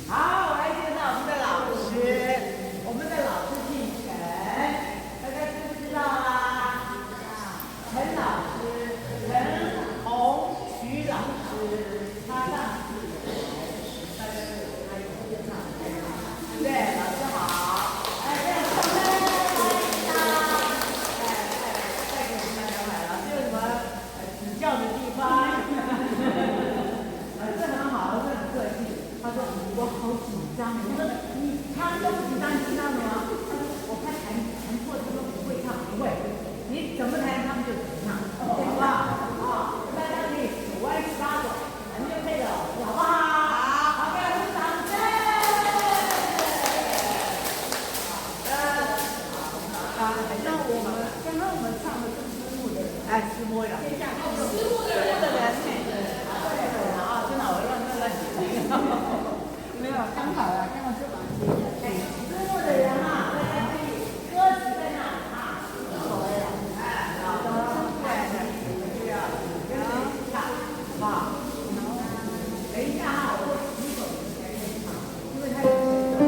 好，我来介绍我们的老师，我们的老师姓陈，大家知不知道啊？陈老师，陈红徐老师，他上次大家都有跟他有合唱，对不对？老师好，哎，这样上台，欢迎他，再给我们大家来，老师有什么指教的地方？老师很好，老师很客气。他说我好紧张，我说你唱都不紧张，紧张什么？他说我怕弹错，他说不会唱，不会，你怎么弹他们就怎么唱，对吧？啊，大家可以数1、18个，咱们就配了，好不好？好，给老师掌声。好的，那我们刚刚我们唱的是师母的，哎，师母的，师母的人，对啊，真的，我让他来写。没有，刚好啊，刚好就把它接下去。师母的人啊，大家可以歌词在那里啊，所谓的，哎，好的，对，这样跟着一起唱，好不好？等一下啊，我做几首才可以唱，因为它有节奏。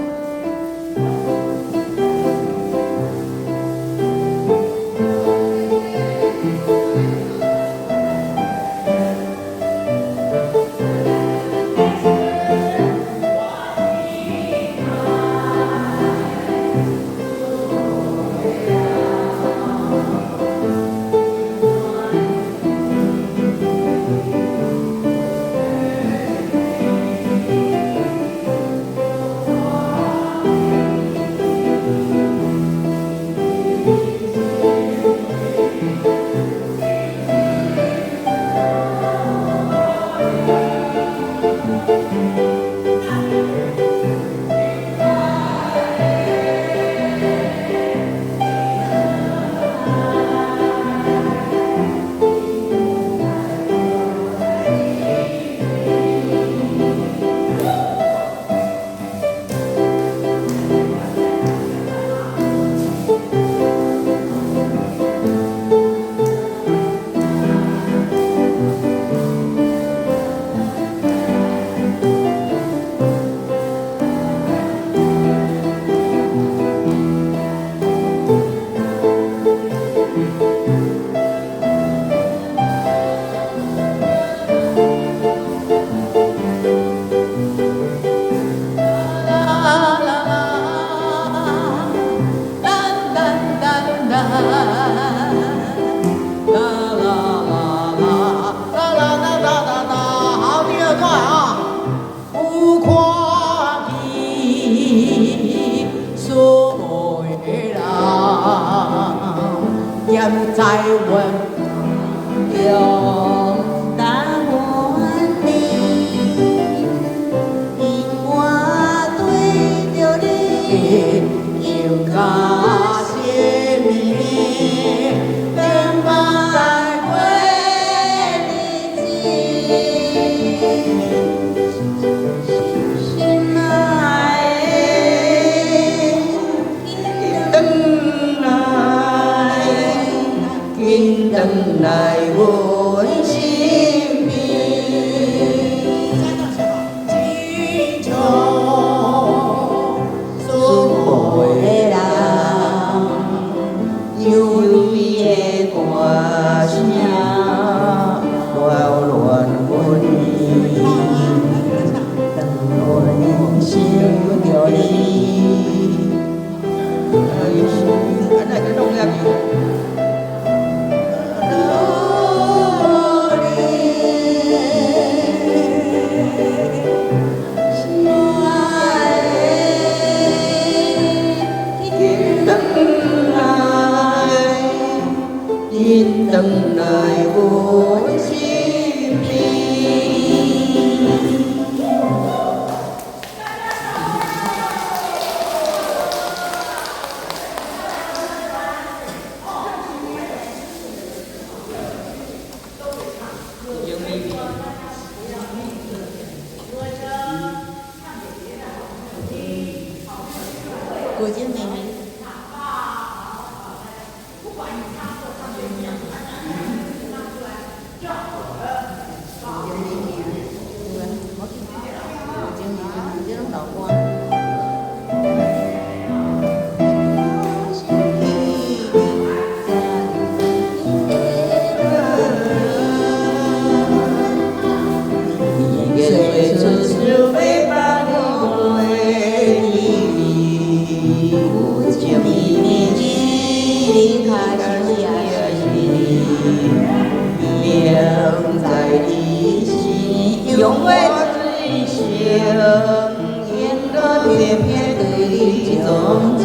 在问用答案你，我对着你又加些迷，等待回你心爱的等来。等来阮身边，只像所有的人，有你的歌声，流乱阮意，当阮想着你，那个弄下去。等来我心里。国军妹妹。老公。烟热片片对你中间。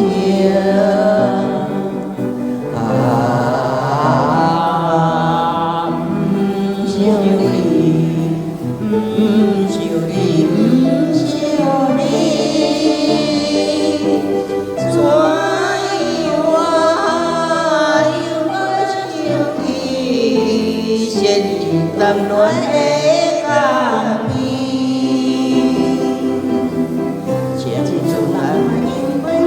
tâm luận ế ca mi chuyện chung làm những vấn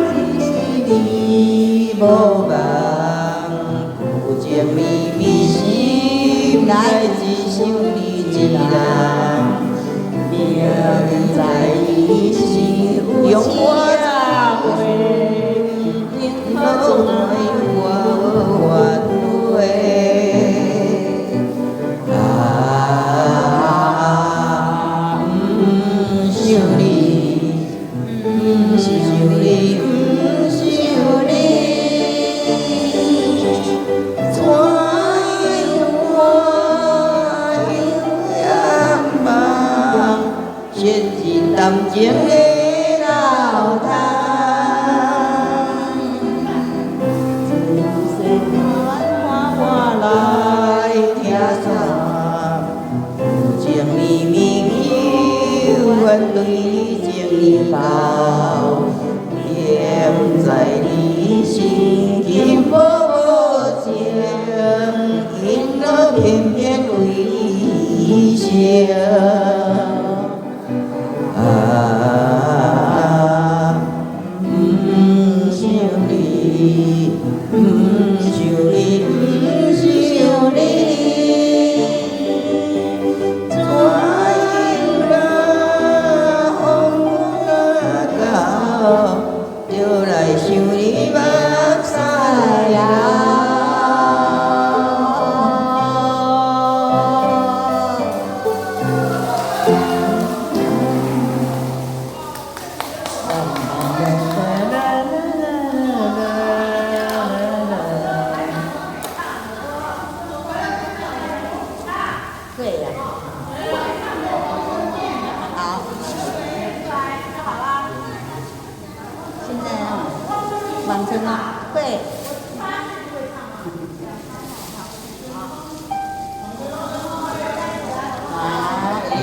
đi vô vàng cụ chuyện mi mi sim đại chỉ siêu đi chỉ làm miệng dài siêu yêu quá ra quê những câu nói qua qua tuổi tâm chiến lý đạo thang sinh hoa hoa lại theo xa chuyện mi mi yêu vẫn tùy chuyện đi vào em dạy đi xin kim vô vô chuyện in nó thêm thêm ủy chuyện完成了，对。啊，耶。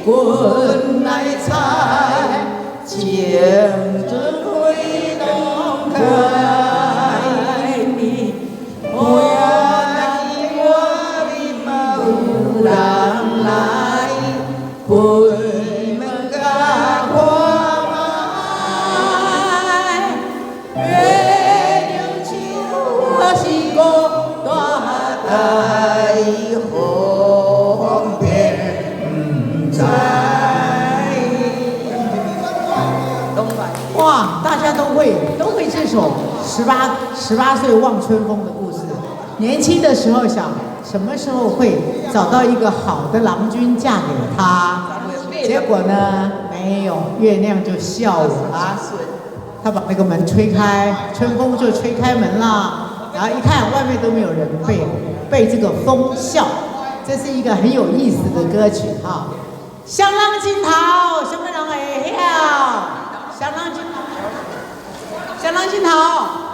quân này sai chiếm chân huy đông khai mi hồi ai qua đi mau làm lại hồi mình ca qua mai về những chiều si cô tỏa tay hôm biển dài。 哇，大家都会这首18岁望春风的故事。年轻的时候想，什么时候会找到一个好的郎君嫁给他？结果呢，没有，月亮就笑我了。他把那个门吹开，春风就吹开门了。然后一看外面都没有人，被这个风笑。这是一个很有意思的歌曲哈。香浪金桃，什么人会晓？香囊金桃，香囊金桃。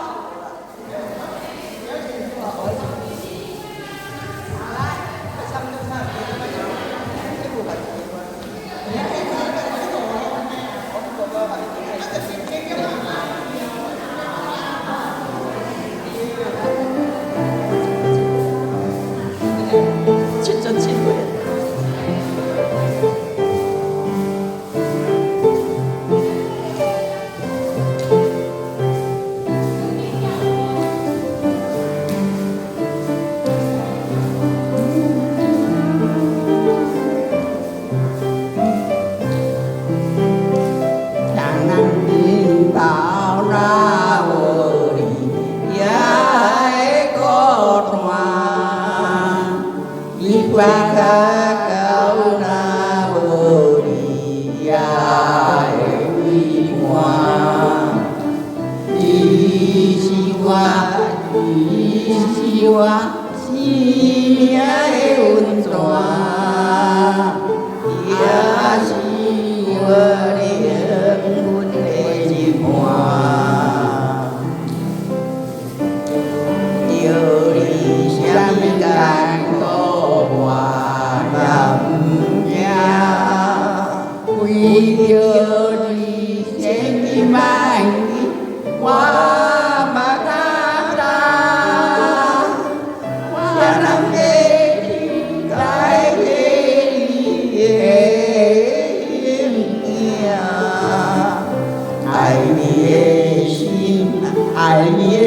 Hãy subscribe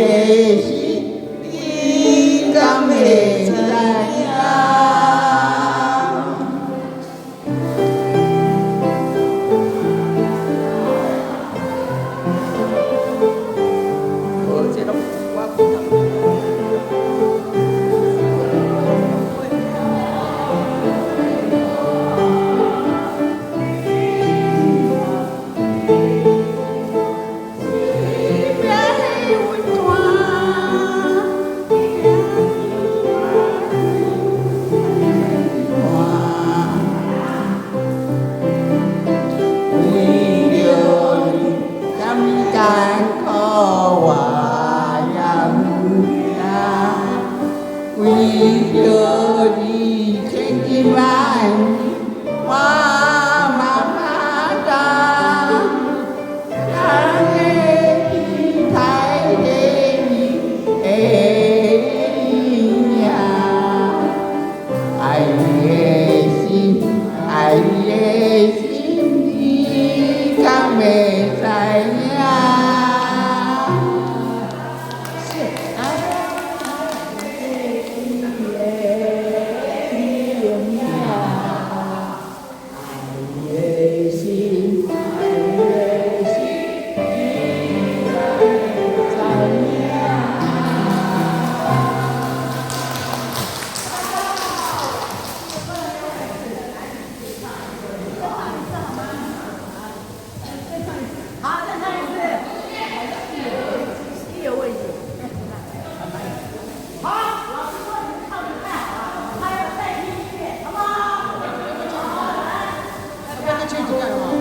cho kênh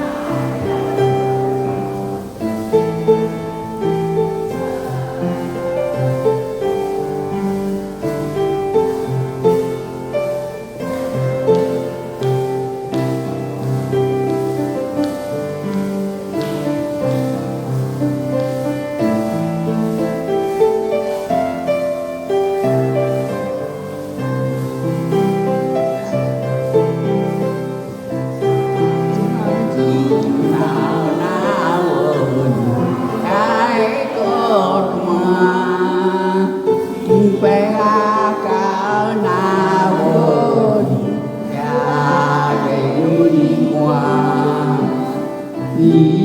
Ghiền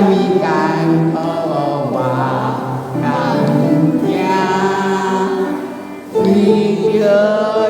Mì Gõ để không bỏ lỡ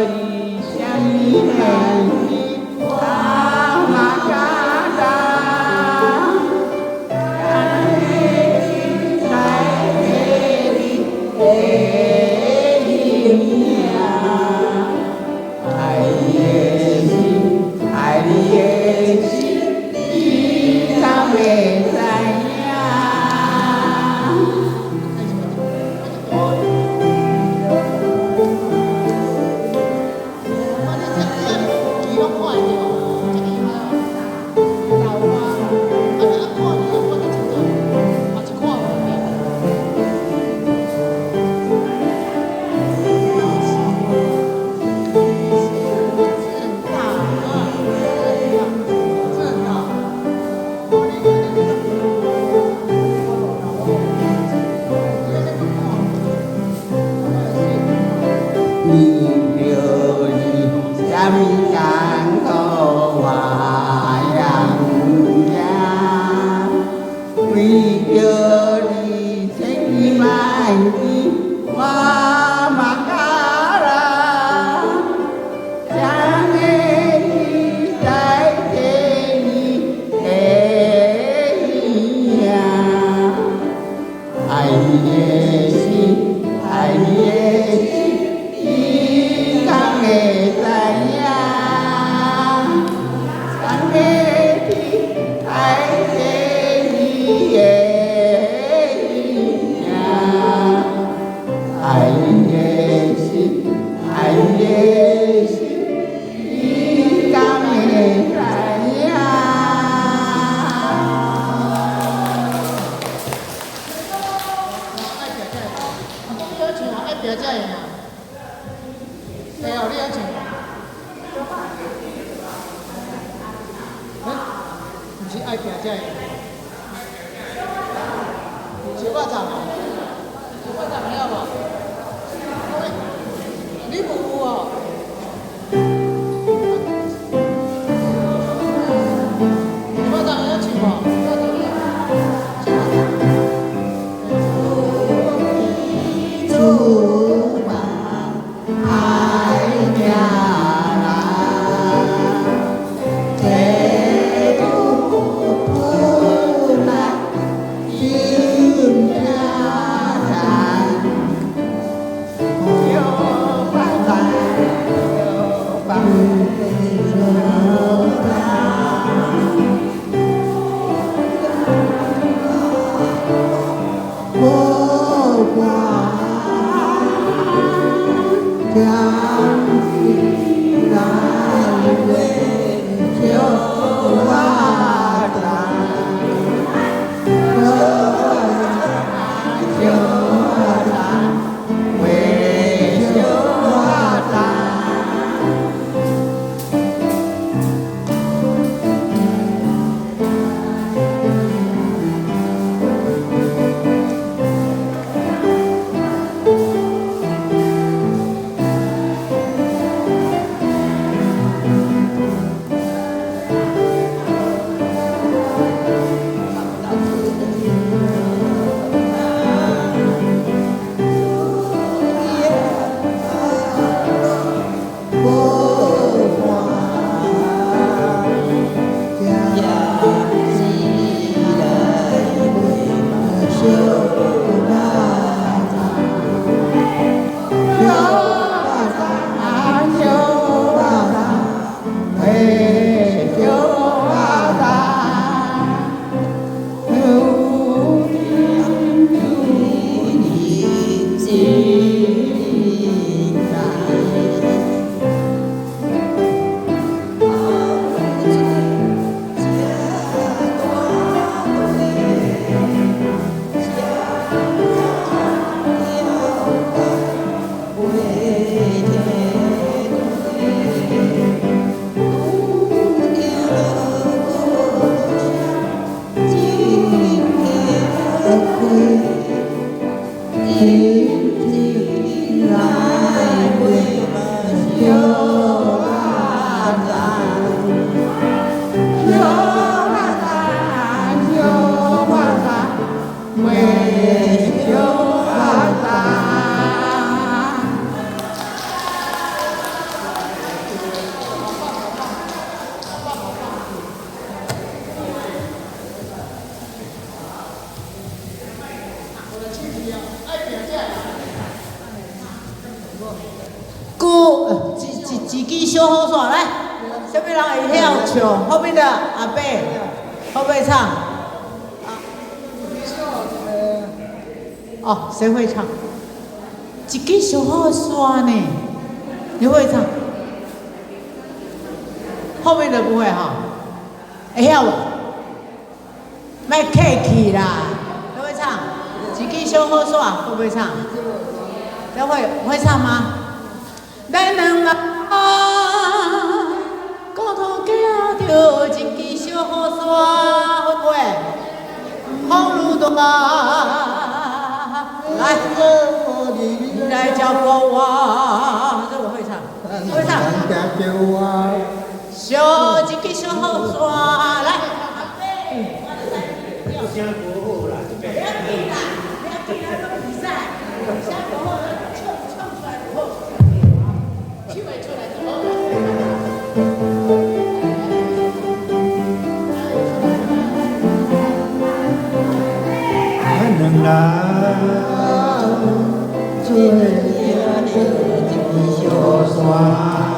不是爱行这样。小巴掌，小巴掌要无？你无有哦？小巴掌要吃无？自己小好耍来，什么人会晓唱？后面的阿伯，会不会唱？哦，谁会唱？自己小好耍呢？你会唱？后面的不会哈？会晓不？卖客气啦，会不会唱？自己小好耍，会不会唱？都会唱吗？咱两个高头行着一支小雨伞，会不会？风雨大，来，你来照顾我，这我会唱，会唱。小一支小雨伞，来。不要比啦，不要比啦，都比赛，下过后唱出来以后。去尾出来之后，咱两人做了一支小山。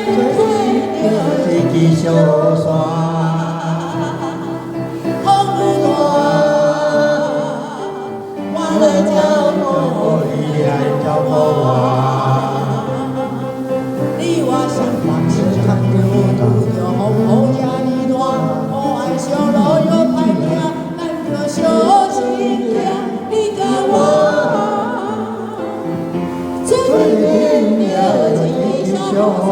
一支小山，风雨大，我来照顾你，来照顾我。你我相伴是长久，拄着风雨这呢大，我爱小路又歹行，咱着小心行。你甲我，做阵着一支小山。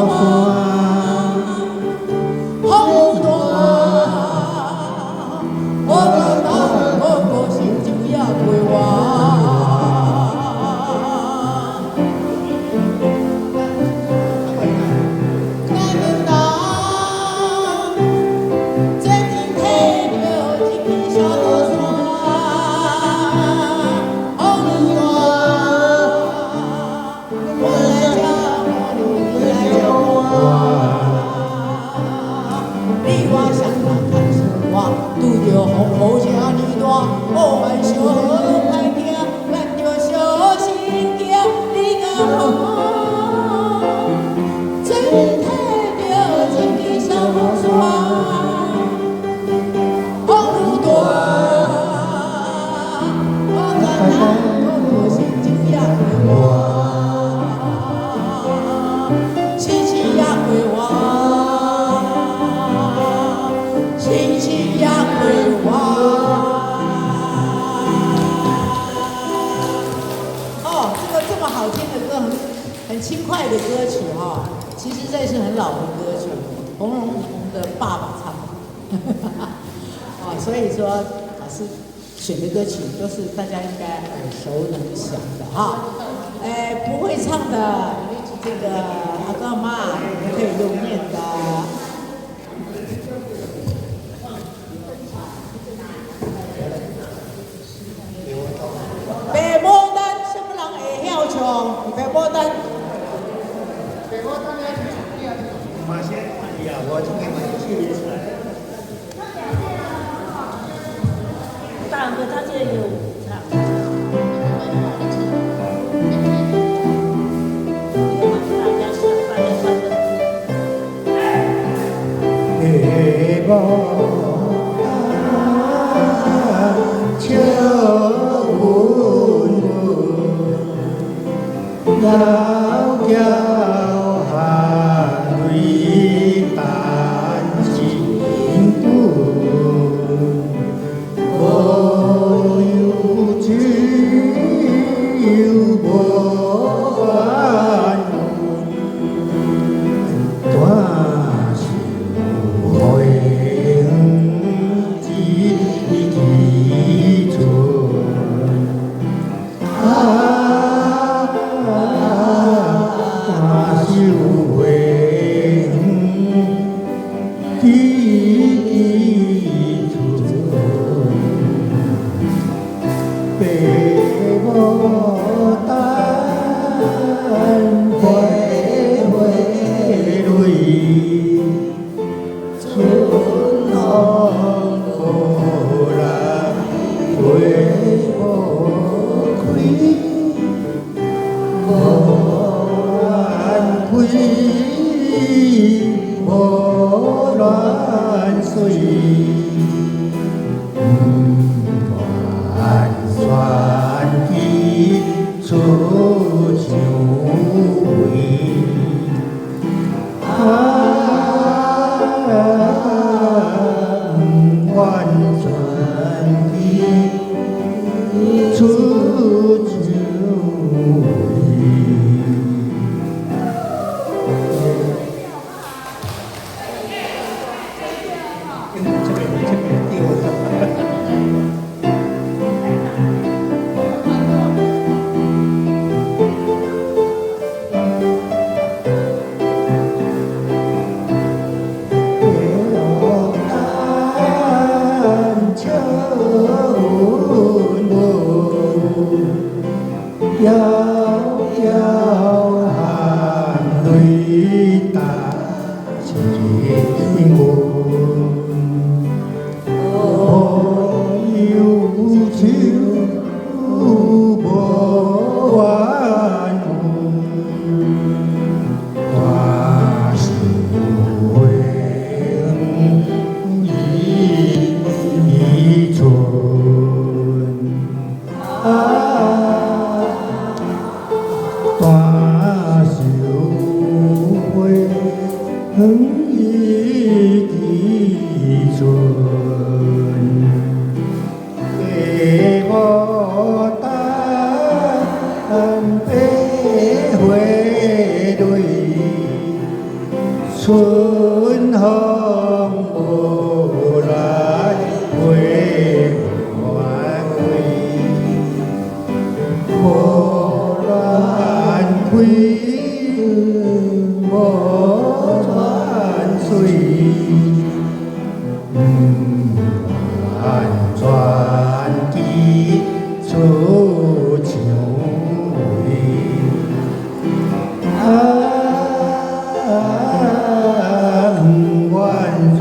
很轻快的歌曲哈，其实这是很老的歌曲，洪荣宏的爸爸唱的，啊，所以说老师选的歌曲都是大家应该耳熟能详的哈，不会唱的这个阿公阿妈可以用念的。白牡丹什么人会晓唱？白牡丹。马先，哎呀，我今天买去也是。大哥，他这个有唱。大家喜欢的唱的。白牡丹，秋云云，遥遥。一记船，给我担背回对，春风不来回还归，波澜归。传奇出秋味，愿传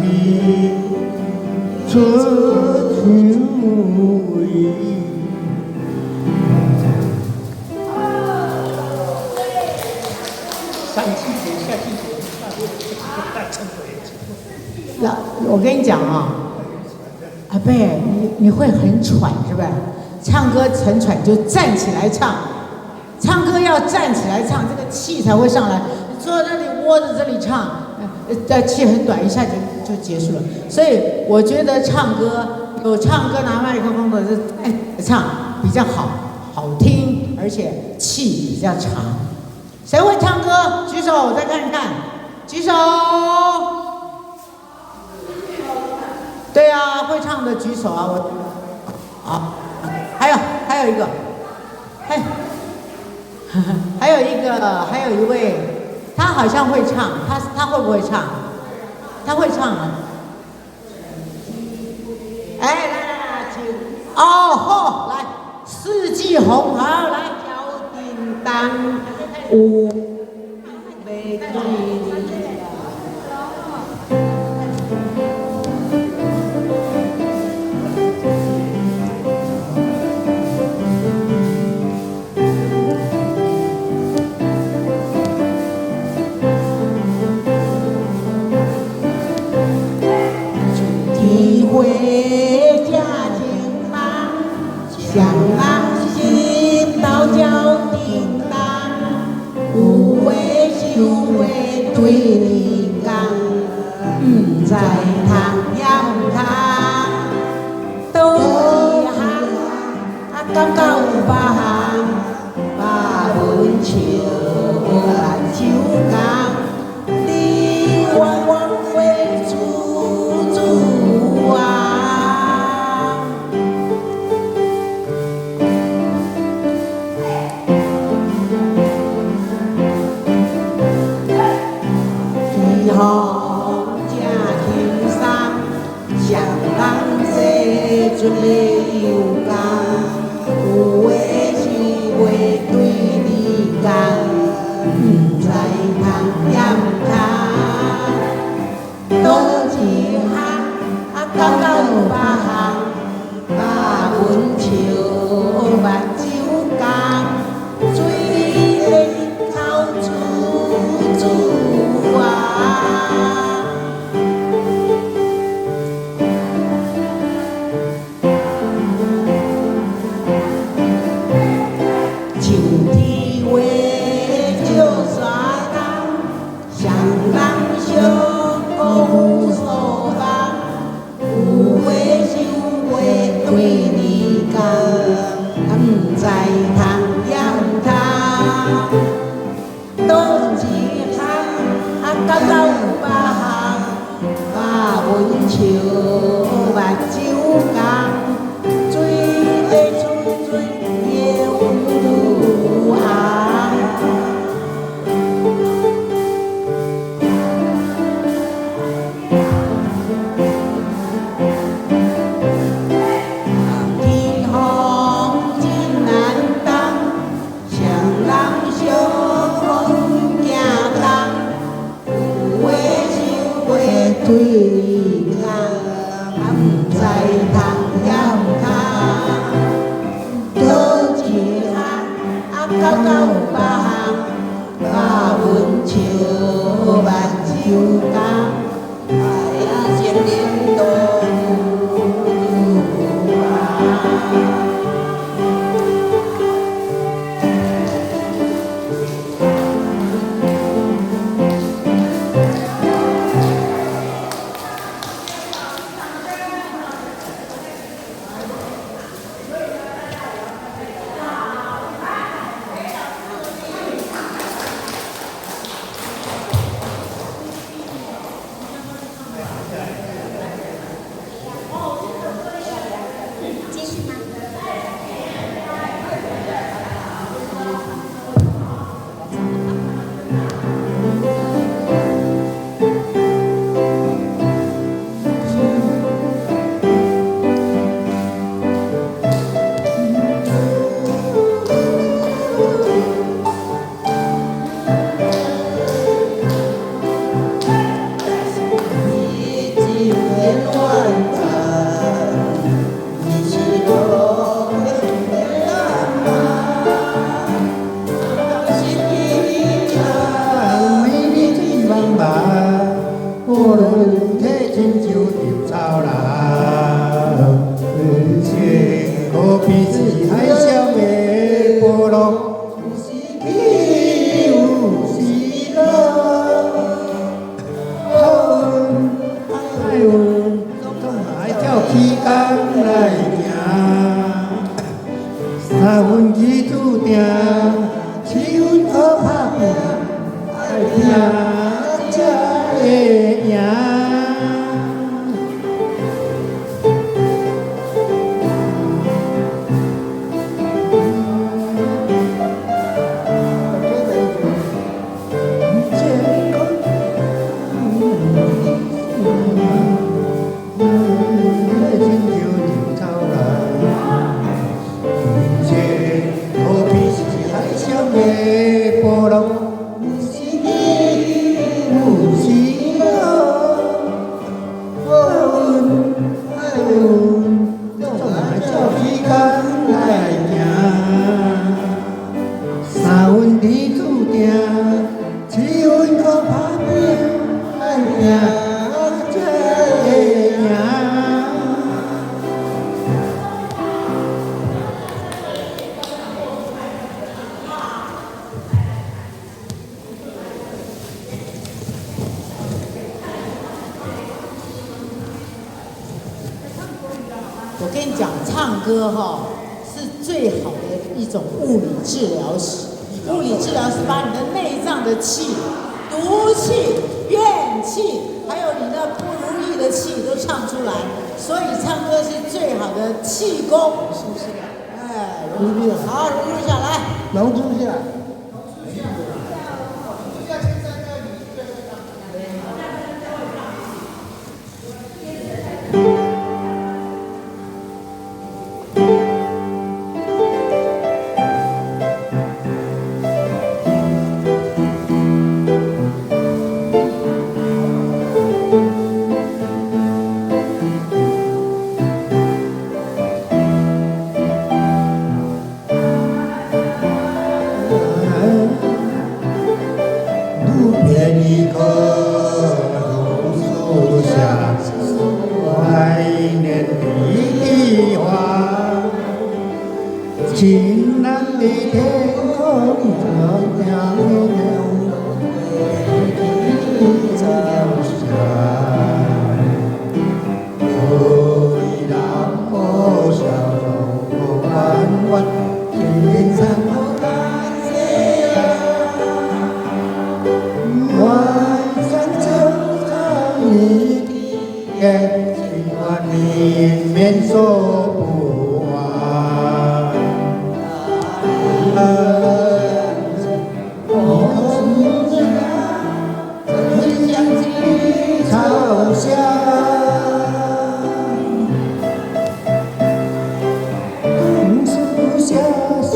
奇出秋味。上气节，下气节，那我跟你讲啊，阿贝，你会很喘是吧？唱歌很喘就站起来唱，唱歌要站起来唱，这个气才会上来。你坐在那里窝在这里唱，气很短，一下就结束了。所以我觉得唱歌有唱歌拿麦克风的唱比较好听，而且气比较长。谁会唱歌？举手，我再看看，举手。对啊，会唱的举手啊！好，还有一个，还有一位，他好像会唱，他会不会唱？他会唱啊！哎，来，哦吼，来，四季红，好，来，小叮当，有玫瑰。回家情郎，向郎心到脚叮当，有话想话对你讲，不知通也唔通，都一项感觉有别项，把阮笑咱手工，你往回处处啊。好正轻松，双人坐准备有工，有话想话对你讲，不知通也唔通，倒一项感觉有别项，把阮笑目睭干，水里口处处啊。乱谈，你是我的浪漫，心里的美丽真浪漫，我的体亲像稻草人，情可比是海上的波浪。起工来行，三分气注定，七分靠打拼，爱拼才会赢。我跟你讲，唱歌哈是最好的一种物理治疗师。物理治疗是把你的内脏的气、毒气、怨气，还有你的不如意的气都唱出来。所以唱歌是最好的气功，是不是？哎，融入好，融入下来，融入下来。晴朗的天空，照亮早霞。回到我笑容弯弯，天上我感谢晚上就在你的眼睛花里面说不完。朝霞，树下是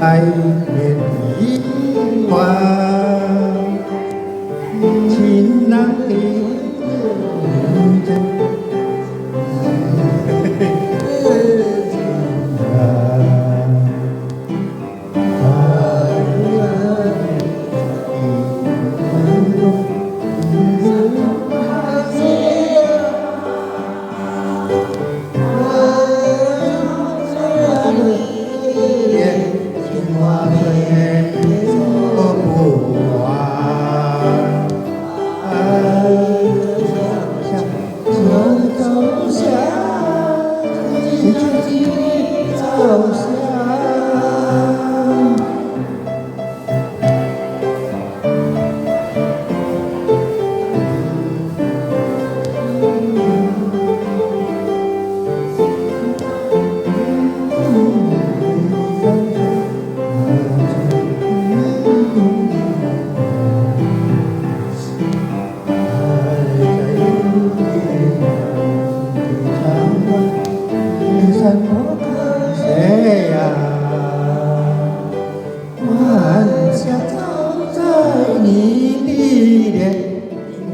爱恋一花，晴朗的云阵。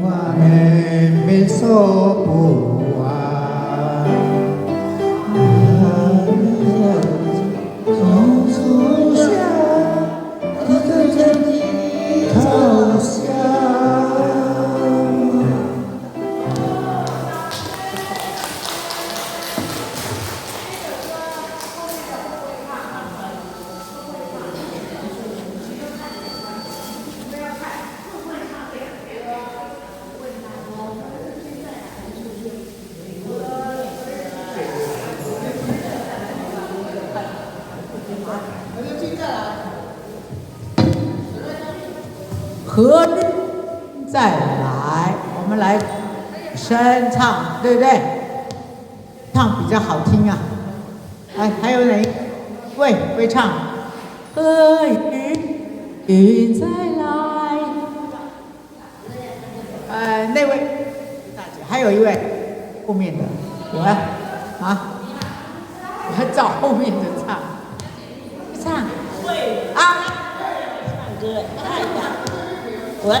我们没说不完。从下一个人的朝向。何日再来？我们来声唱，对不对？唱比较好听啊。哎，还有哪一位会唱？何日再来？那位大姐，还有一位后面的，有啊？啊？我要找后面的唱，唱会啊？唱歌，哎呀，我。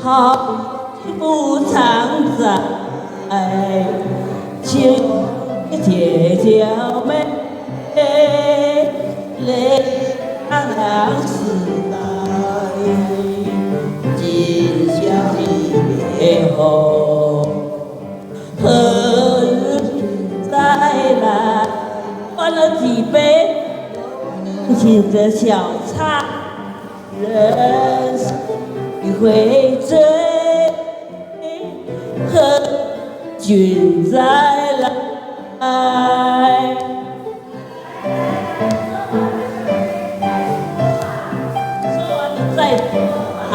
好不常在，情铁脚妹，泪两时代，今宵一别后，何日再来？换了几杯轻的小菜，人生一回醉，何君再来？说完了再啊，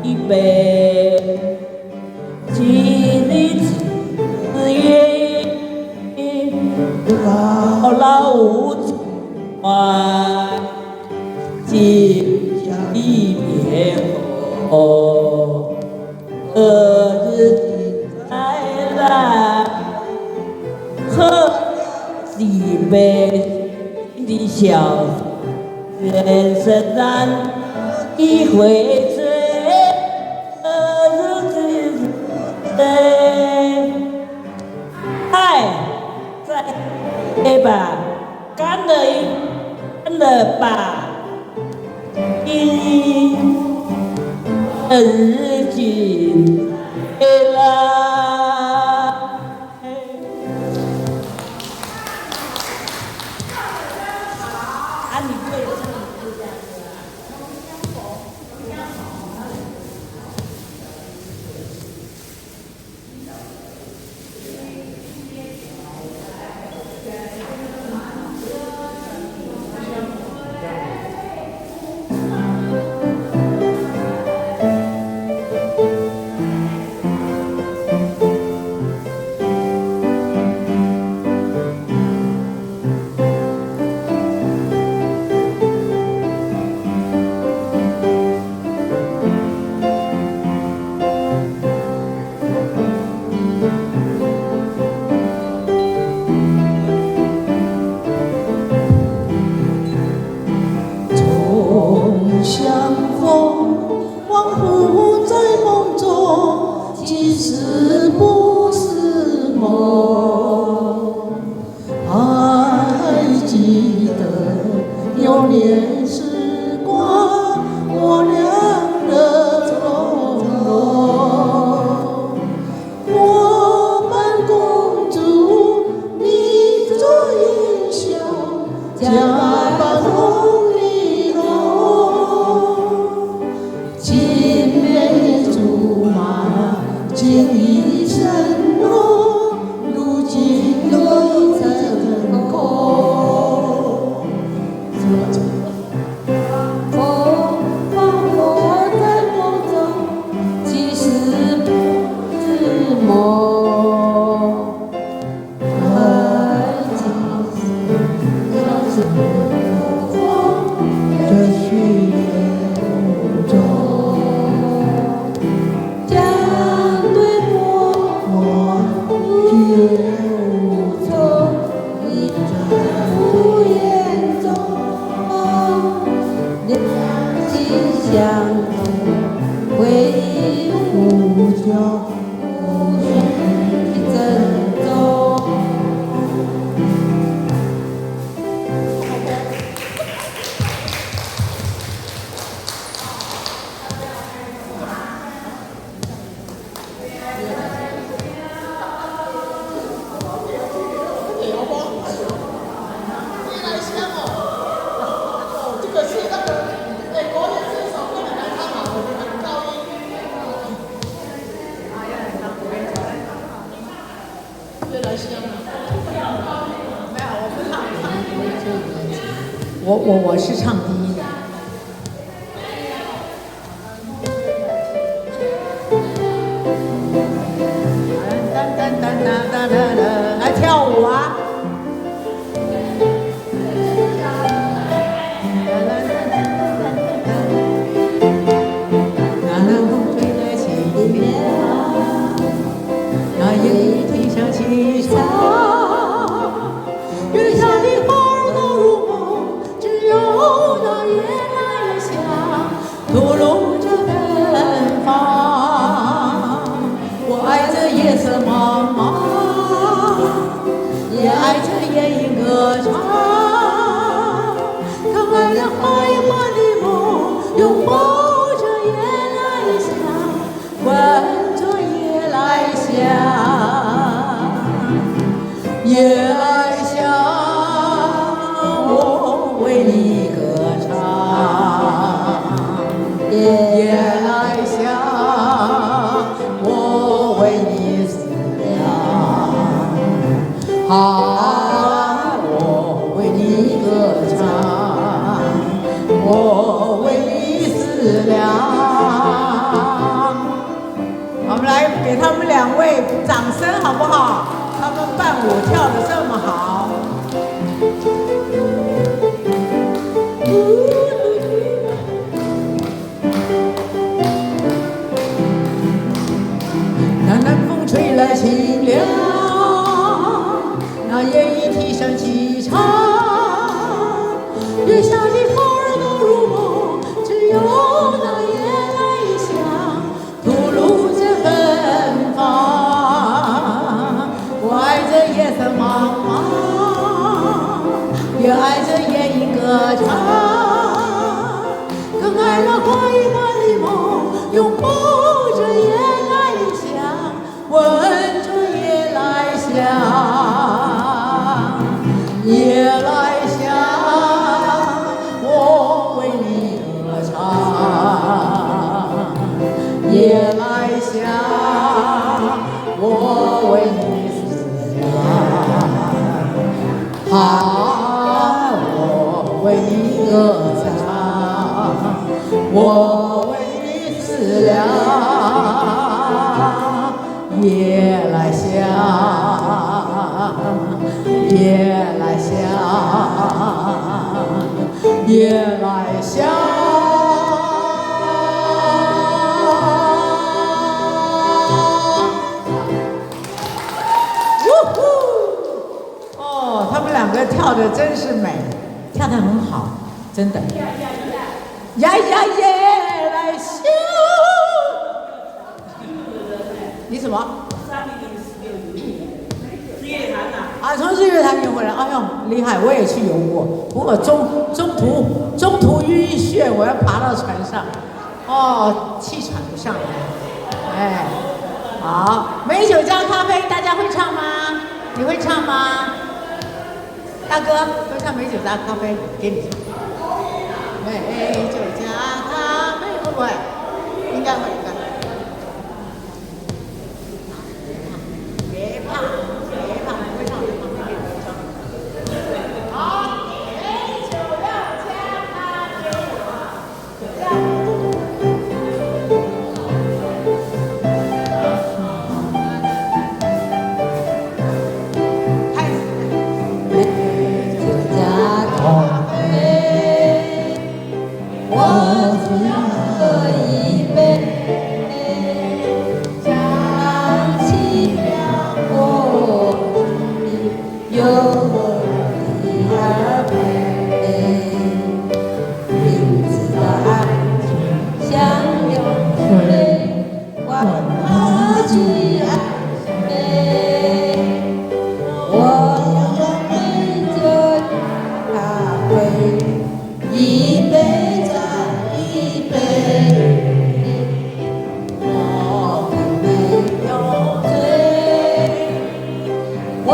一杯情的字眼，老无怀，今宵一别后，何日再来？喝一杯的笑，人生难一回醉。爱在吧，干了吧，日君来。相逢，恍惚在梦中，其实不是梦。还记得有年时光，我俩的从容。我扮公主，你做英雄，假扮红丽容。青梅竹马，情意深浓，如今又成空。我是唱第一的。来跳舞啊！那南风吹来清凉，那夜莺啼声齐唱，月下的花儿都入梦，只有那夜来香吐露着芬芳。我爱这夜色茫茫，也爱这夜莺歌唱，更爱那花一般的梦，拥抱着夜来香，闻着夜来香，夜来香，我为你歌唱，夜来香，我为你思量。我为你歌唱，我为你思量。我们来给他们两位掌声好不好？他们伴舞跳得这么好。那南风吹来清凉，那夜莺啼声齐唱，月下的花儿都入梦，只有那夜来香吐露着芬芳。我爱这夜色茫茫，也爱这夜莺歌唱，更爱那花一般的梦，拥抱着夜来香，闻着夜来香。夜来香，我为你歌唱。夜来香，我为你思量。我为你歌唱，我为你思量。夜来香，夜来香，夜来香。哦，他们两个跳的真是美，跳得很好，真的。呀呀夜来香。你什么？啊，从日月潭游回来，哎呦，厉害！我也去游过，不过中途晕眩，我要爬到船上，哦，气喘不上来。哎，好，美酒加咖啡，大家会唱吗？你会唱吗？大哥，会唱美酒加咖啡，给你唱。美酒加咖啡，会不会？应该会，应该会。别怕，别怕，会唱，会唱，会唱。好，美酒要加咖啡。开始。美酒加咖啡，我只喝一杯。有我的二杯，名字的爱情像流水，万马去爱美。我要美酒咖啡，一杯再一杯，我可没有醉。我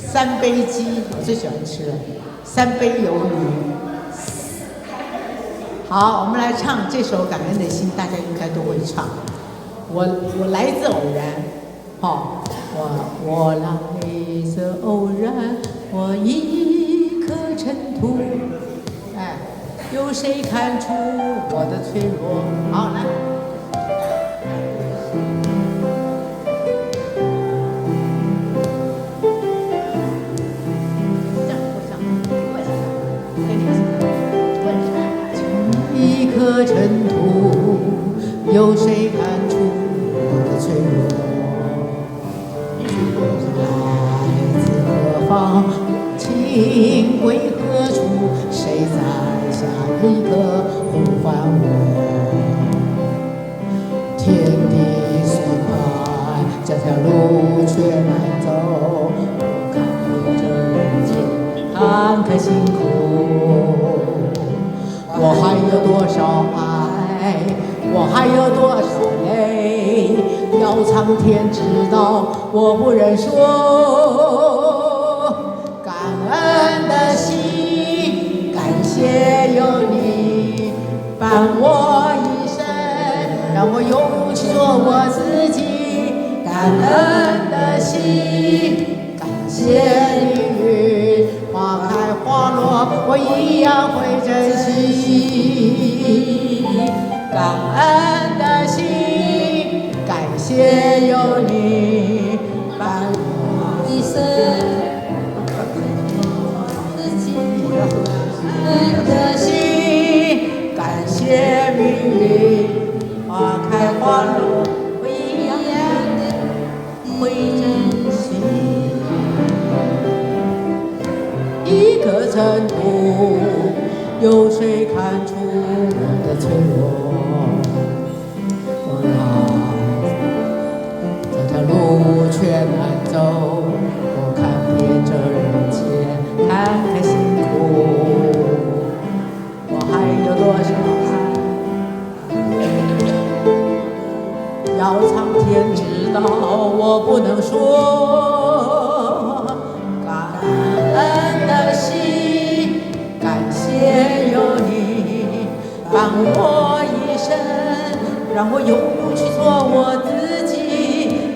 三杯鸡，我最喜欢吃了，三杯鱿鱼。好，我们来唱这首《感恩的心》，大家应该都会唱。我来自偶然，好，我来自偶然，我一颗尘土，哎，有谁看出我的脆弱？好，来。一颗尘土，有谁看出我的脆弱？来自何方，情归何处？谁在下一刻呼唤我？天地虽宽，这条路却难走。我看这人间坎坷辛苦。我还有多少爱，我还有多少泪，要苍天知道，我不忍说。感恩的心，感谢有你伴我一生，让我勇去做我自己。感恩的心，感谢命运，花开花落，我一样会珍惜。感恩的心，感谢有你伴我一生。感恩的心，感谢命运，花开花落，我一样会珍惜。一颗尘土，有谁看出我的脆弱？我这条路却难走，我看遍这人间坎坷辛苦。我还有多少爱，要苍天知道，我不能说。感恩的心，感谢有你伴我一生，让我勇于去做我自己。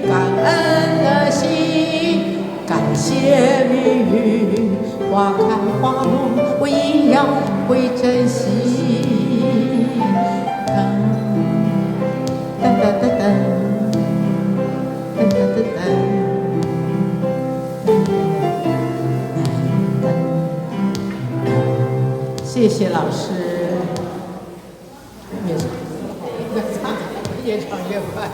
感恩的心，感谢命运，花开花落，我一样会珍惜。噔噔噔噔噔噔噔噔。谢谢老师，越唱越快。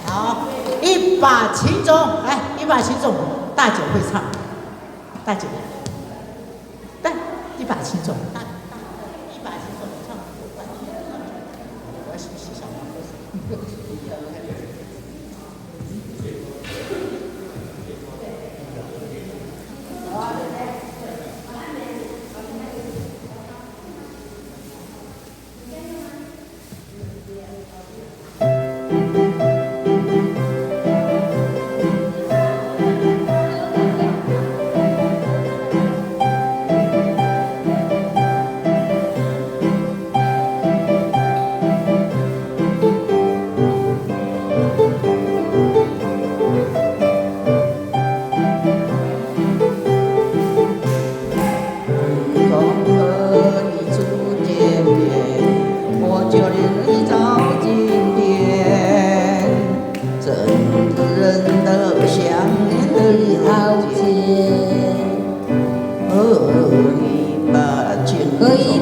好，一把琴种，来，一把琴种，大姐会唱，大姐，带一把琴种，一把琴种唱，我是不是小王？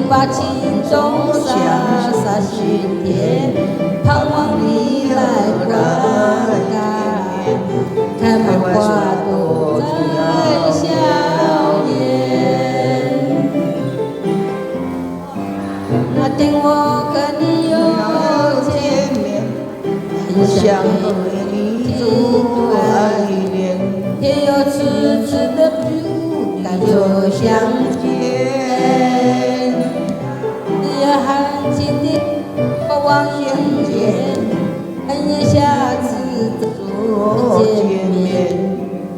把情种洒洒心田，盼望你来灌溉，开满花朵在笑颜。那天我跟你又见面，很想和你做爱恋，也有痴痴的不敢说相见。含情的不忘相见，恨下次再见面，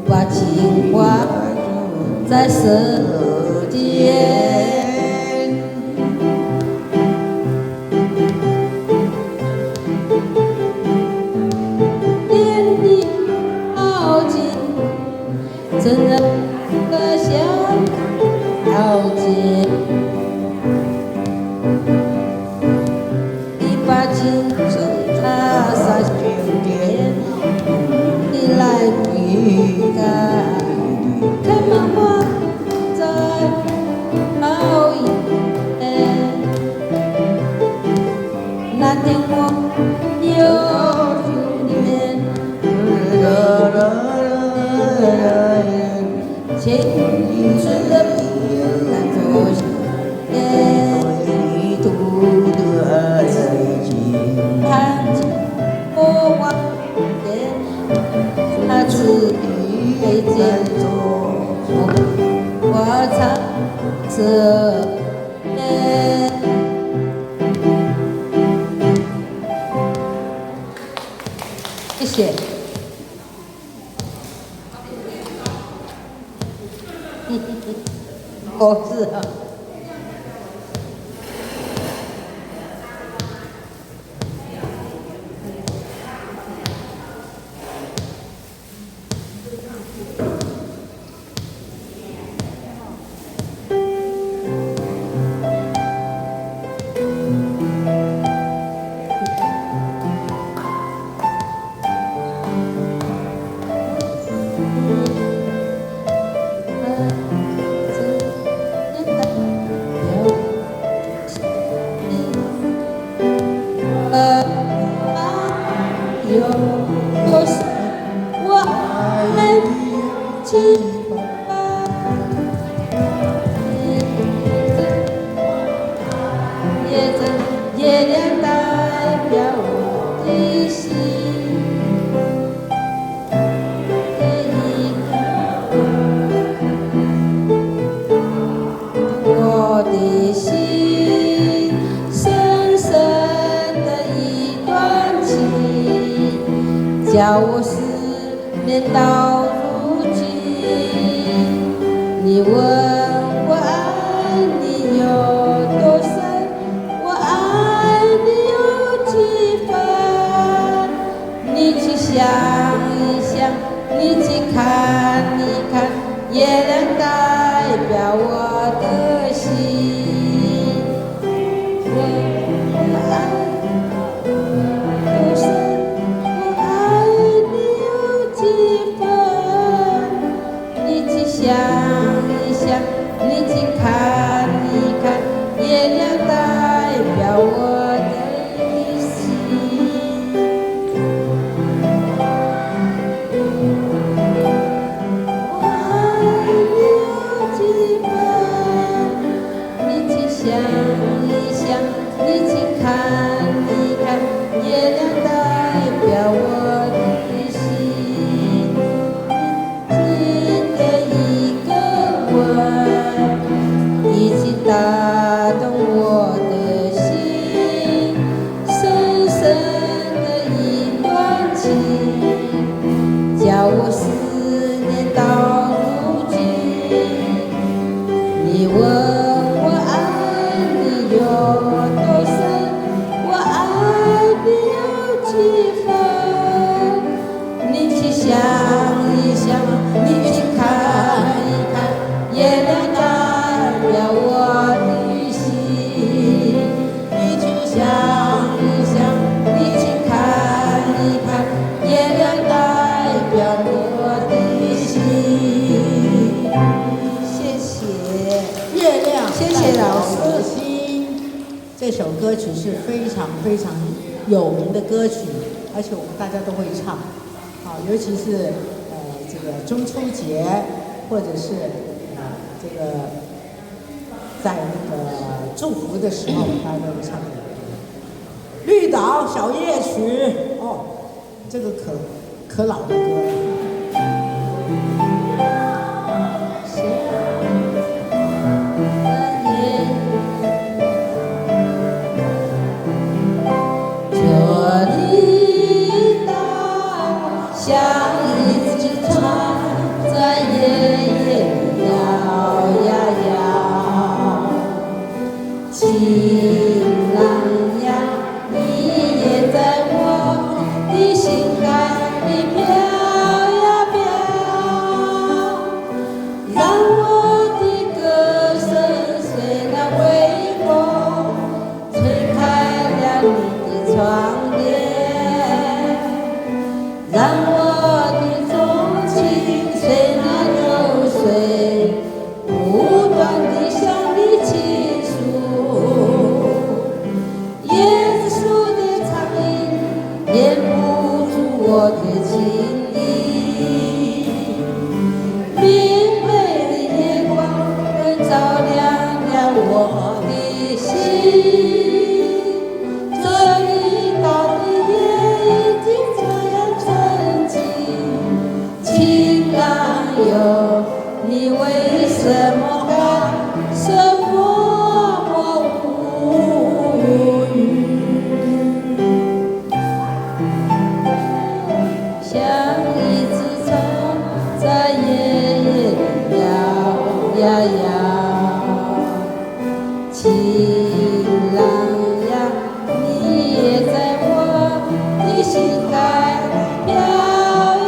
把情在舌尖。连你靠近，真的可想了解。你把青春插上胸间，你来归看，看漫画在熬夜。那天我有年，青春的那座山，读的爱情，看着我望眼，他自己见我唱着谢谢。哦，是啊。有多少我爱你？月亮代表我的心，我的心深深的一段情，叫我思念到如今。你问我爱你有多深，我爱你有几分？你去想一想，你去看一看，月亮代表我的心。我爱多深，我爱你有几分？你去想一想，你去看一看，月亮代表我的心。我爱你有几分？你去想一想，你去看一看，月亮代表我的心。你的一个吻，已经打动我的心，深深的一段情，叫我思念到如今。你问我爱你有多深，我爱你有几分？你去想一想，你去看一看，月亮代表我的心。你去想一想，你去看一看，月亮代表我的心。谢谢。月亮谢谢老师代表我的心，这首歌曲是非常非常有名的歌曲，而且我们大家都会唱，尤其是这个中秋节，或者是这个在那个祝福的时候，大家都会唱这个歌。绿岛小夜曲，这个可老的歌了。这绿岛像一只船，在夜夜里摇。友，你为什么还什么无语？像一只虫在夜夜里摇呀摇，情郎呀，你也在我的心海飘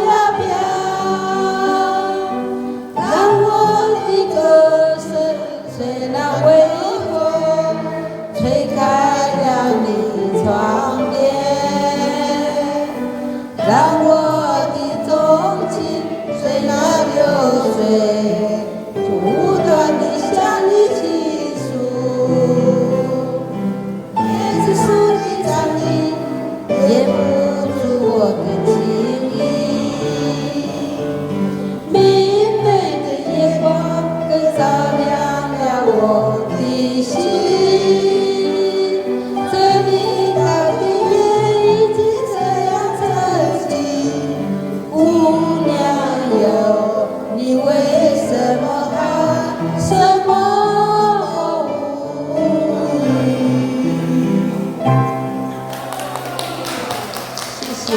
呀飘，让我的歌声随那微风吹开了你窗帘，让我的钟情随那流水不断地向你倾诉。椰子树的长影掩不住我的情意，明媚的夜光更照亮了我的心。这里到底也已经这样沉寂，姑娘哟，你为什么还什么无语？谢谢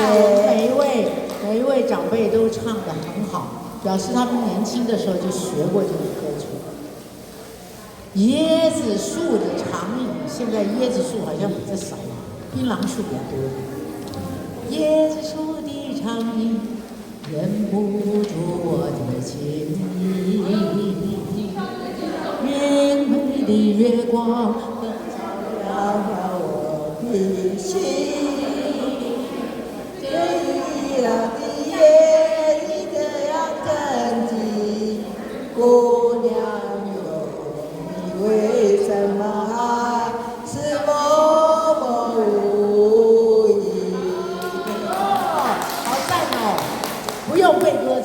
每一位长辈都唱得很好，表示他们年轻的时候就学过这个歌曲。椰子树的长影，现在椰子树好像比较少了，槟榔树比较多。椰子树的长影，掩不住我的情意，明媚的月光更照亮了我的心。这样的夜里这样沉寂，姑娘哟，你为什么还是默默无语？哦，好赞哦，不用背歌词。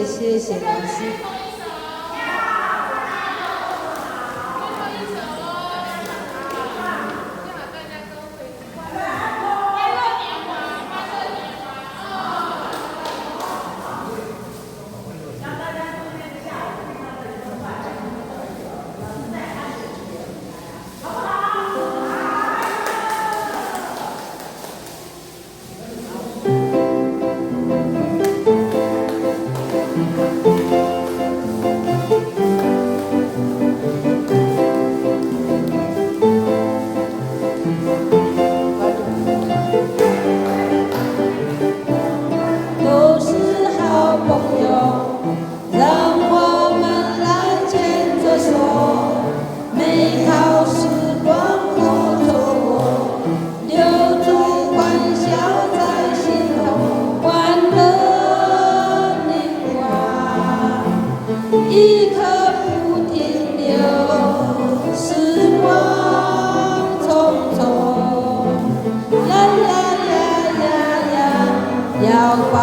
谢谢老师。一刻不停留，时光匆匆，呀呀呀呀呀，要把